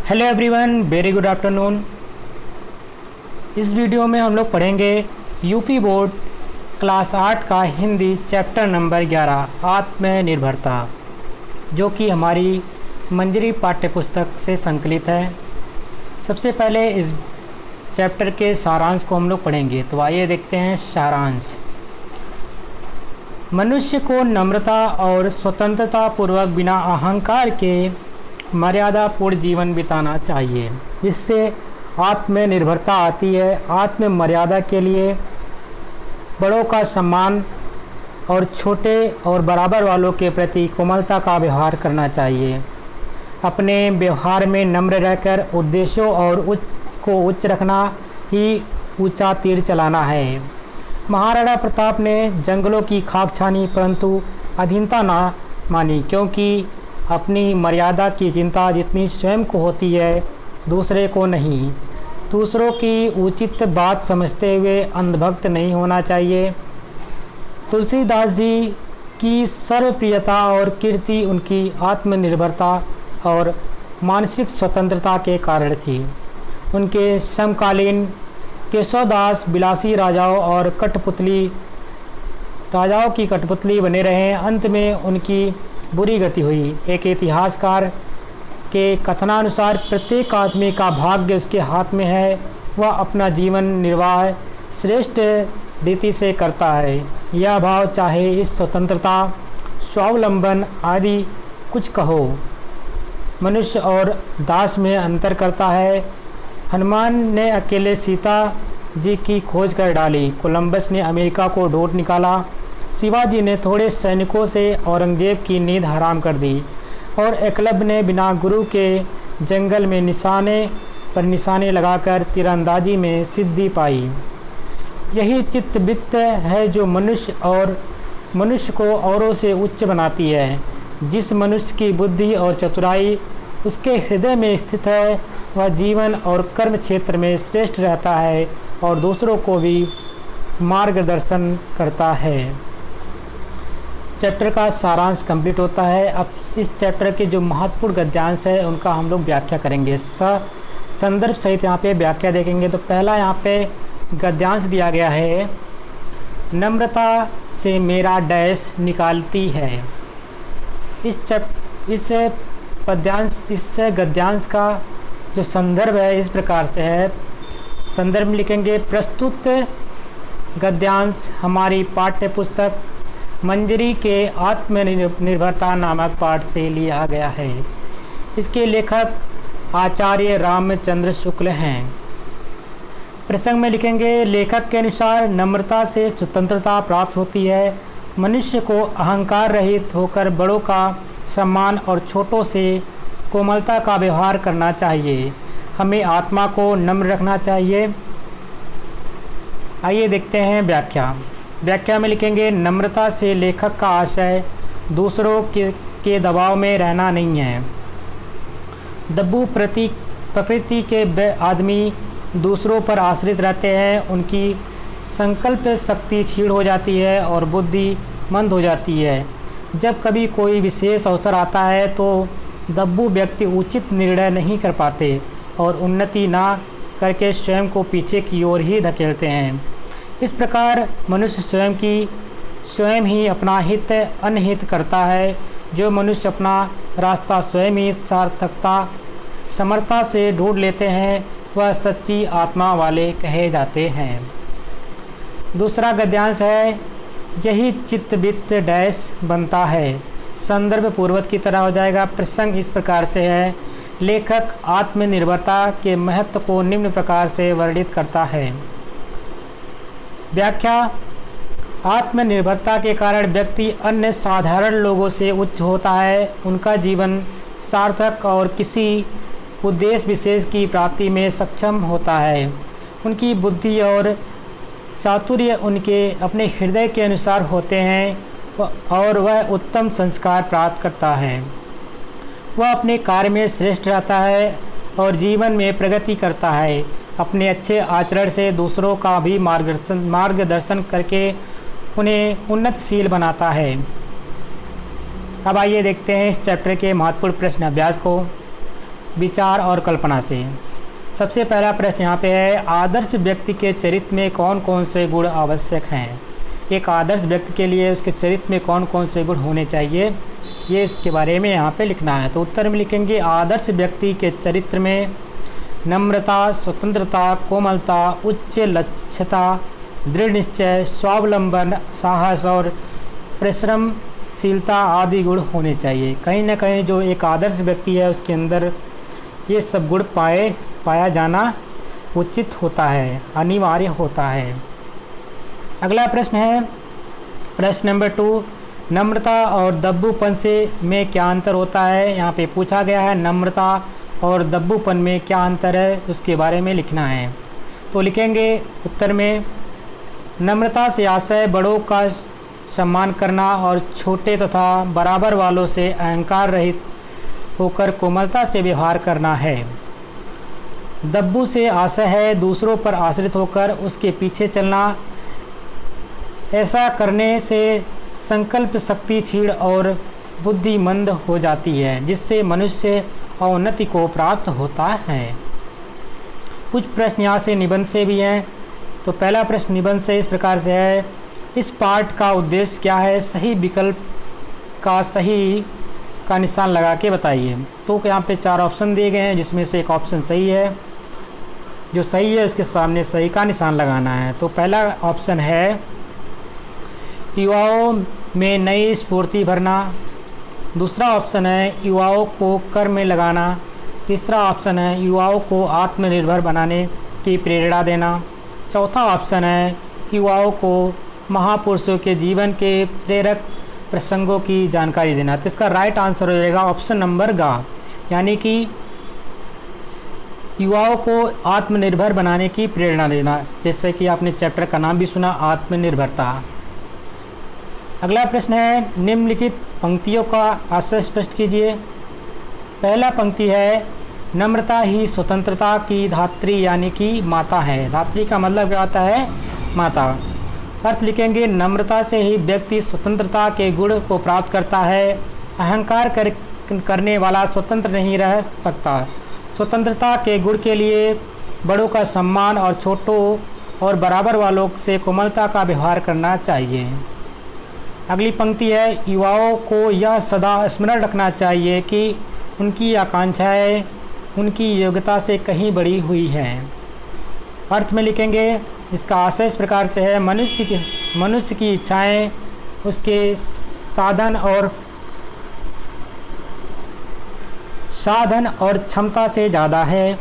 Hello everyone, very good afternoon. इस video में हम लोग पढ़ेंगे यूपी बोर्ड क्लास 8 का हिंदी चैप्टर नंबर 11 आत्मनिर्भरता, जो कि हमारी मंजरी पाठ्यपुस्तक से संकलित है। सबसे पहले इस चैप्टर के सारांश को हम लोग पढ़ेंगे, तो आइए देखते हैं सारांश। मनुष्य को नम्रता और स्वतंत्रता पूर्वक बिना अहंकार के मर्यादापूर्ण जीवन बिताना चाहिए, जिससे आत्मनिर्भरता आती है। आत्म मर्यादा के लिए बड़ों का सम्मान और छोटे और बराबर वालों के प्रति कोमलता का व्यवहार करना चाहिए। अपने व्यवहार में नम्र रहकर उद्देश्यों और को उच्च रखना ही ऊंचा तीर चलाना है। महाराणा प्रताप ने जंगलों की खाक छानी, परंतु अधीनता ना मानी, क्योंकि अपनी मर्यादा की चिंता जितनी स्वयं को होती है, दूसरे को नहीं। दूसरों की उचित बात समझते हुए अंधभक्त नहीं होना चाहिए। तुलसीदास जी की सर्वप्रियता और कीर्ति उनकी आत्मनिर्भरता और मानसिक स्वतंत्रता के कारण थी। उनके समकालीन केशवदास विलासी राजाओं की कठपुतली बने रहे। अंत में उनकी बुरी गति हुई। एक इतिहासकार के कथनानुसार प्रत्येक आदमी का भाग्य उसके हाथ में है, वह अपना जीवन निर्वाह श्रेष्ठ रीति से करता है। यह भाव चाहे इस स्वतंत्रता, स्वावलंबन आदि कुछ कहो, मनुष्य और दास में अंतर करता है। हनुमान ने अकेले सीता जी की खोज कर डाली, कोलंबस ने अमेरिका को ढूंढ निकाला, शिवाजी ने थोड़े सैनिकों से औरंगजेब की नींद हराम कर दी, और एकलव्य ने बिना गुरु के जंगल में निशाने पर निशाने लगाकर तीरंदाजी में सिद्धि पाई। यही चित्तवृत्त है जो मनुष्य को औरों से उच्च बनाती है। जिस मनुष्य की बुद्धि और चतुराई उसके हृदय में स्थित है, वह जीवन और कर्म क्षेत्र में श्रेष्ठ रहता है और दूसरों को भी मार्गदर्शन करता है। चैप्टर का सारांश कंप्लीट होता है। अब इस चैप्टर के जो महत्वपूर्ण गद्यांश है उनका हम लोग व्याख्या करेंगे, संदर्भ सहित यहाँ पे व्याख्या देखेंगे। तो पहला यहाँ पे गद्यांश दिया गया है, नम्रता से मेरा डैश निकालती है। इस गद्यांश का जो संदर्भ है इस प्रकार से है। संदर्भ में लिखेंगे, प्रस्तुत गद्यांश हमारी पाठ्य पुस्तक मंजरी के आत्मनिर्भरता नामक पाठ से लिया गया है। इसके लेखक आचार्य रामचंद्र शुक्ल हैं। प्रसंग में लिखेंगे, लेखक के अनुसार नम्रता से स्वतंत्रता प्राप्त होती है। मनुष्य को अहंकार रहित होकर बड़ों का सम्मान और छोटों से कोमलता का व्यवहार करना चाहिए। हमें आत्मा को नम्र रखना चाहिए। आइए देखते हैं व्याख्या में लिखेंगे, नम्रता से लेखक का आशय दूसरों के दबाव में रहना नहीं है। दब्बू प्रकृति के आदमी दूसरों पर आश्रित रहते हैं, उनकी संकल्प शक्ति क्षीण हो जाती है और बुद्धि मंद हो जाती है। जब कभी कोई विशेष अवसर आता है तो दब्बू व्यक्ति उचित निर्णय नहीं कर पाते और उन्नति ना करके स्वयं को पीछे की ओर ही धकेलते हैं। इस प्रकार मनुष्य स्वयं ही अपना हित अनहित करता है। जो मनुष्य अपना रास्ता स्वयं ही समर्था से ढूंढ लेते हैं, वह सच्ची आत्मा वाले कहे जाते हैं। दूसरा गद्यांश है, यही चित्तवृत्त डैश बनता है। संदर्भ पूर्वक की तरह हो जाएगा। प्रसंग इस प्रकार से है, लेखक आत्मनिर्भरता के महत्व को निम्न प्रकार से वर्णित करता है। व्याख्या, आत्मनिर्भरता के कारण व्यक्ति अन्य साधारण लोगों से उच्च होता है। उनका जीवन सार्थक और किसी उद्देश्य विशेष की प्राप्ति में सक्षम होता है। उनकी बुद्धि और चातुर्य उनके अपने हृदय के अनुसार होते हैं और वह उत्तम संस्कार प्राप्त करता है। वह अपने कार्य में श्रेष्ठ रहता है और जीवन में प्रगति करता है। अपने अच्छे आचरण से दूसरों का भी मार्गदर्शन करके उन्हें उन्नतशील बनाता है। अब आइए देखते हैं इस चैप्टर के महत्वपूर्ण प्रश्न अभ्यास को। विचार और कल्पना से। सबसे पहला प्रश्न यहाँ पे है, आदर्श व्यक्ति के चरित्र में कौन कौन से गुण आवश्यक हैं। एक आदर्श व्यक्ति के लिए उसके चरित्र में कौन कौन से गुण होने चाहिए, ये इसके बारे में यहाँ पे लिखना है। तो उत्तर में लिखेंगे, आदर्श व्यक्ति के चरित्र में नम्रता, स्वतंत्रता, कोमलता, उच्च लक्ष्यता, दृढ़ निश्चय, स्वावलंबन, साहस और परिश्रमशीलता आदि गुण होने चाहिए। कहीं ना कहीं जो एक आदर्श व्यक्ति है उसके अंदर ये सब गुण पाया जाना उचित होता है, अनिवार्य होता है। अगला प्रश्न है प्रश्न नंबर 2, नम्रता और दब्बूपन से में क्या अंतर होता है। यहाँ पे पूछा गया है नम्रता और दब्बूपन में क्या अंतर है, उसके बारे में लिखना है। तो लिखेंगे उत्तर में, नम्रता से आशय बड़ों का सम्मान करना और छोटे तथा बराबर वालों से अहंकार रहित होकर कोमलता से व्यवहार करना है। दब्बू से आशय है दूसरों पर आश्रित होकर उसके पीछे चलना। ऐसा करने से संकल्प शक्ति क्षीण और बुद्धि मंद हो जाती है, जिससे मनुष्य औन्नति को प्राप्त होता है। कुछ प्रश्न यहाँ से निबंध से भी हैं। तो पहला प्रश्न निबंध से इस प्रकार से है, इस पाठ का उद्देश्य क्या है, सही विकल्प का सही का निशान लगा के बताइए। तो यहाँ पे 4 ऑप्शन दिए गए हैं, जिसमें से एक ऑप्शन सही है। जो सही है उसके सामने सही का निशान लगाना है। तो पहला ऑप्शन है, युवाओं में नई स्फूर्ति भरना। दूसरा ऑप्शन है, युवाओं को कर्म में लगाना। तीसरा ऑप्शन है, युवाओं को आत्मनिर्भर बनाने की प्रेरणा देना। चौथा ऑप्शन है, युवाओं को महापुरुषों के जीवन के प्रेरक प्रसंगों की जानकारी देना। तो इसका राइट आंसर हो जाएगा ऑप्शन नंबर गा, यानी कि युवाओं को आत्मनिर्भर बनाने की प्रेरणा देना, जैसे कि आपने चैप्टर का नाम भी सुना, आत्मनिर्भरता। अगला प्रश्न है, निम्नलिखित पंक्तियों का आशय स्पष्ट कीजिए। पहला पंक्ति है, नम्रता ही स्वतंत्रता की धात्री यानी कि माता है। धात्री का मतलब क्या होता है, माता। अर्थ लिखेंगे, नम्रता से ही व्यक्ति स्वतंत्रता के गुण को प्राप्त करता है। अहंकार करने वाला स्वतंत्र नहीं रह सकता। स्वतंत्रता के गुण के लिए बड़ों का सम्मान और छोटों और बराबर वालों से कोमलता का व्यवहार करना चाहिए। अगली पंक्ति है, युवाओं को यह सदा स्मरण रखना चाहिए कि उनकी आकांक्षाएं उनकी योग्यता से कहीं बड़ी हुई हैं। अर्थ में लिखेंगे, इसका आशय इस प्रकार से है, मनुष्य की इच्छाएं उसके साधन और क्षमता से ज़्यादा है।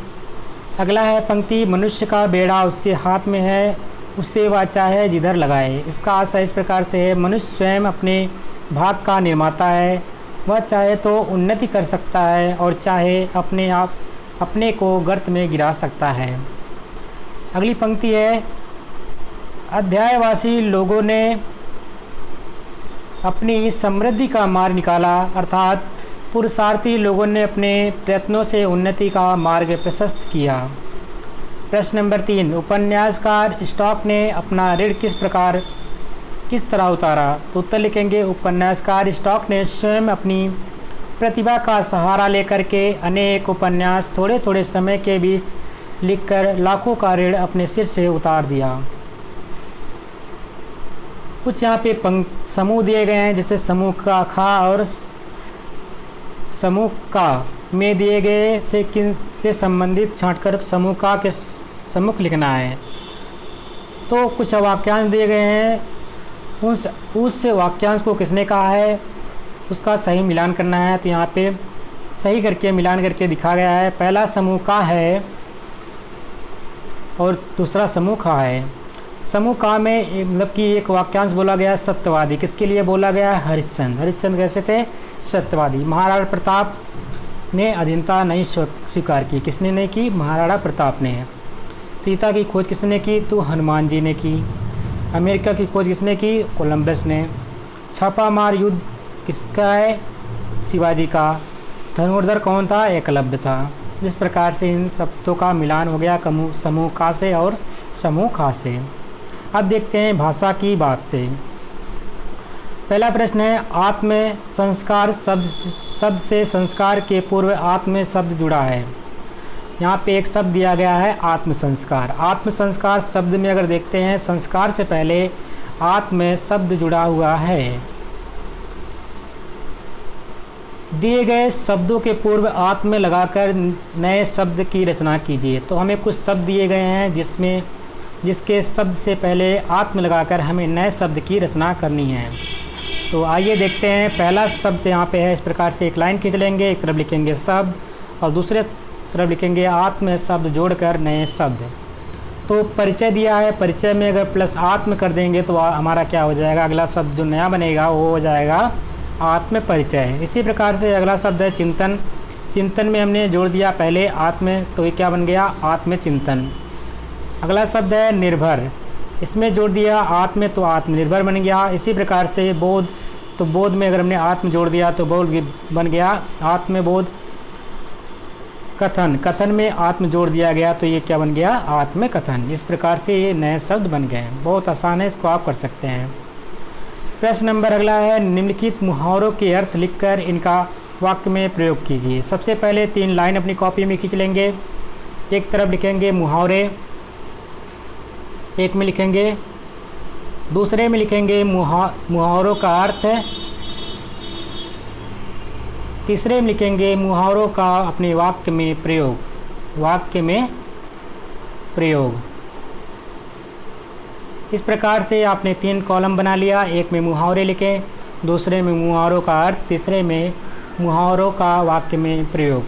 अगला है पंक्ति, मनुष्य का बेड़ा उसके हाथ में है, उससे वह चाहे जिधर लगाए। इसका आशय इस प्रकार से है, मनुष्य स्वयं अपने भाग का निर्माता है। वह चाहे तो उन्नति कर सकता है और चाहे अपने को गर्त में गिरा सकता है। अगली पंक्ति है, अध्यायवासी लोगों ने अपनी समृद्धि का मार्ग निकाला, अर्थात पुरुषार्थी लोगों ने अपने प्रयत्नों से उन्नति का मार्ग प्रशस्त किया। प्रश्न नंबर 3, उपन्यासकार स्टॉक ने अपना ऋण किस तरह उतारा। तो उत्तर लिखेंगे, उपन्यासकार स्टॉक ने स्वयं अपनी प्रतिभा का सहारा लेकर के अनेक उपन्यास थोड़े थोड़े समय के बीच लिखकर लाखों का ऋण अपने सिर से उतार दिया। कुछ यहाँ पे समूह दिए गए हैं, जैसे समूह का खा और समूह का में दिए गए से किन से संबंधित छांटकर समूह का के सम्मुख लिखना है। तो कुछ वाक्यांश दिए गए हैं, उस वाक्यांश को किसने कहा है उसका सही मिलान करना है। तो यहाँ पे सही करके मिलान करके दिखा गया है। पहला समूह का है और दूसरा समूह खा है। समूह का में मतलब कि एक वाक्यांश बोला गया सत्यवादी, किसके लिए बोला गया है, हरिश्चंद्र। हरिश्चंद्र कैसे थे, सत्यवादी। महाराणा प्रताप ने अधीनता नहीं स्वीकार की, किसने नहीं की, महाराणा प्रताप ने। सीता की खोज किसने की, तो हनुमान जी ने की। अमेरिका की खोज किसने की, कोलंबस ने। छापामार युद्ध किसका है, शिवाजी का। धनुर्धर कौन था, एकलव्य था। जिस प्रकार से इन शब्दों का मिलान हो गया समूह का से और समूह खा से। अब देखते हैं भाषा की बात से। पहला प्रश्न है, आत्म संस्कार शब्द से संस्कार के पूर्व आत्म शब्द जुड़ा है। यहाँ पे एक शब्द दिया गया है आत्म संस्कार। आत्म संस्कार शब्द में अगर देखते हैं, संस्कार से पहले आत्म शब्द जुड़ा हुआ है। दिए गए शब्दों के पूर्व आत्म लगाकर नए शब्द की रचना कीजिए। तो हमें कुछ शब्द दिए गए हैं जिसके शब्द से पहले आत्म लगाकर हमें नए शब्द की रचना करनी है। तो आइए देखते हैं। पहला शब्द यहाँ पे है, इस प्रकार से एक लाइन खींच लेंगे, एक तरफ लिखेंगे शब्द और दूसरे तरफ लिखेंगे आत्म शब्द जोड़कर नए शब्द। तो परिचय दिया है, परिचय में अगर प्लस आत्म कर देंगे तो हमारा क्या हो जाएगा, अगला शब्द जो नया बनेगा वो हो जाएगा आत्म परिचय। इसी प्रकार से अगला शब्द है चिंतन। चिंतन में हमने जोड़ दिया पहले आत्म, तो ये क्या बन गया, आत्मचिंतन। अगला शब्द है निर्भर, इसमें जोड़ दिया आत्म तो आत्मनिर्भर बन गया। इसी प्रकार से बोध, तो बोध में अगर हमने आत्म जोड़ दिया तो बोध बन गया आत्मबोध। कथन, कथन में आत्म जोड़ दिया गया तो ये क्या बन गया, आत्मकथन। इस प्रकार से ये नए शब्द बन गए। बहुत आसान है, इसको आप कर सकते हैं। प्रश्न नंबर अगला है, निम्नलिखित मुहावरों के अर्थ लिखकर इनका वाक्य में प्रयोग कीजिए। सबसे पहले 3 लाइन अपनी कॉपी में खींच लेंगे। एक तरफ लिखेंगे मुहावरे, एक में लिखेंगे, दूसरे में लिखेंगे मुहावरों का अर्थ, तीसरे में लिखेंगे मुहावरों का अपने वाक्य में प्रयोग, वाक्य में प्रयोग। इस प्रकार से आपने 3 कॉलम बना लिया। एक में मुहावरे लिखें, दूसरे में मुहावरों का अर्थ, तीसरे में मुहावरों का वाक्य में प्रयोग।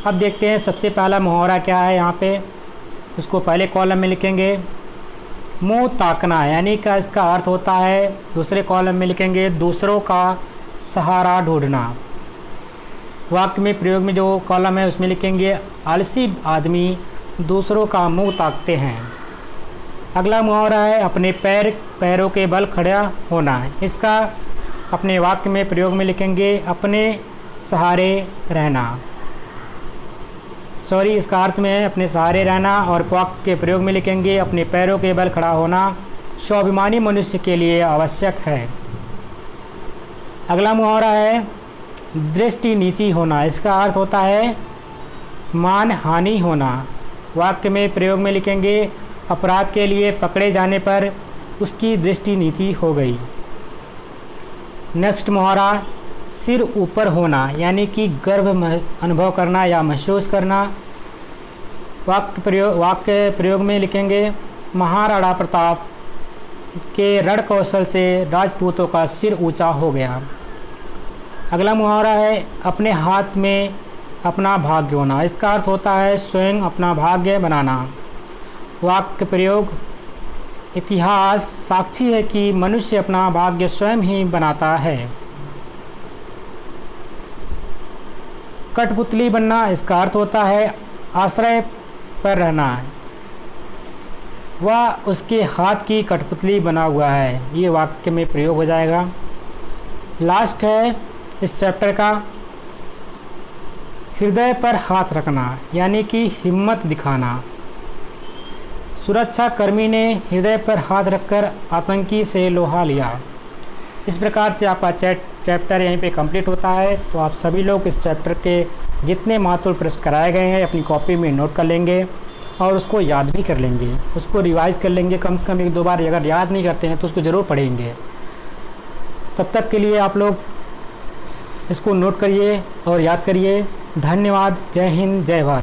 अब देखते हैं सबसे पहला मुहावरा क्या है। यहाँ पे उसको पहले कॉलम में लिखेंगे मुंह ताकना, यानी का इसका अर्थ होता है, दूसरे कॉलम में लिखेंगे दूसरों का सहारा ढूंढना। वाक्य में प्रयोग में जो कॉलम है उसमें लिखेंगे आलसी आदमी दूसरों का मुंह ताकते हैं। अगला मुहावरा है अपने पैरों के बल खड़ा होना। इसका अपने वाक्य में प्रयोग में लिखेंगे अपने सहारे रहना। इसका अर्थ में है अपने सहारे रहना, और वाक्य के प्रयोग में लिखेंगे अपने पैरों के बल खड़ा होना स्वाभिमानी मनुष्य के लिए आवश्यक है। अगला मुहावरा है दृष्टि नीची होना। इसका अर्थ होता है मान हानि होना। वाक्य में प्रयोग में लिखेंगे अपराध के लिए पकड़े जाने पर उसकी दृष्टि नीची हो गई। नेक्स्ट मुहावरा सिर ऊपर होना, यानी कि गर्व अनुभव करना या महसूस करना। वाक्य प्रयोग में लिखेंगे महाराणा प्रताप के रण कौशल से राजपूतों का सिर ऊंचा हो गया। अगला मुहावरा है अपने हाथ में अपना भाग्य होना। इसका अर्थ होता है स्वयं अपना भाग्य बनाना। वाक्य प्रयोग इतिहास साक्षी है कि मनुष्य अपना भाग्य स्वयं ही बनाता है। कठपुतली बनना, इसका अर्थ होता है आश्रय पर रहना, वह उसके हाथ की कठपुतली बना हुआ है। ये वाक्य में प्रयोग हो जाएगा। लास्ट है इस चैप्टर का हृदय पर हाथ रखना, यानी कि हिम्मत दिखाना। सुरक्षा कर्मी ने हृदय पर हाथ रखकर आतंकी से लोहा लिया। इस प्रकार से आपका चैप्टर यहीं पे कंप्लीट होता है। तो आप सभी लोग इस चैप्टर के जितने महत्वपूर्ण प्रश्न कराए गए हैं अपनी कॉपी में नोट कर लेंगे और उसको याद भी कर लेंगे, उसको रिवाइज़ कर लेंगे कम से कम 1-2 बार। अगर याद नहीं करते हैं तो उसको ज़रूर पढ़ेंगे। तब तक के लिए आप लोग इसको नोट करिए और याद करिए। धन्यवाद। जय हिंद, जय भारत।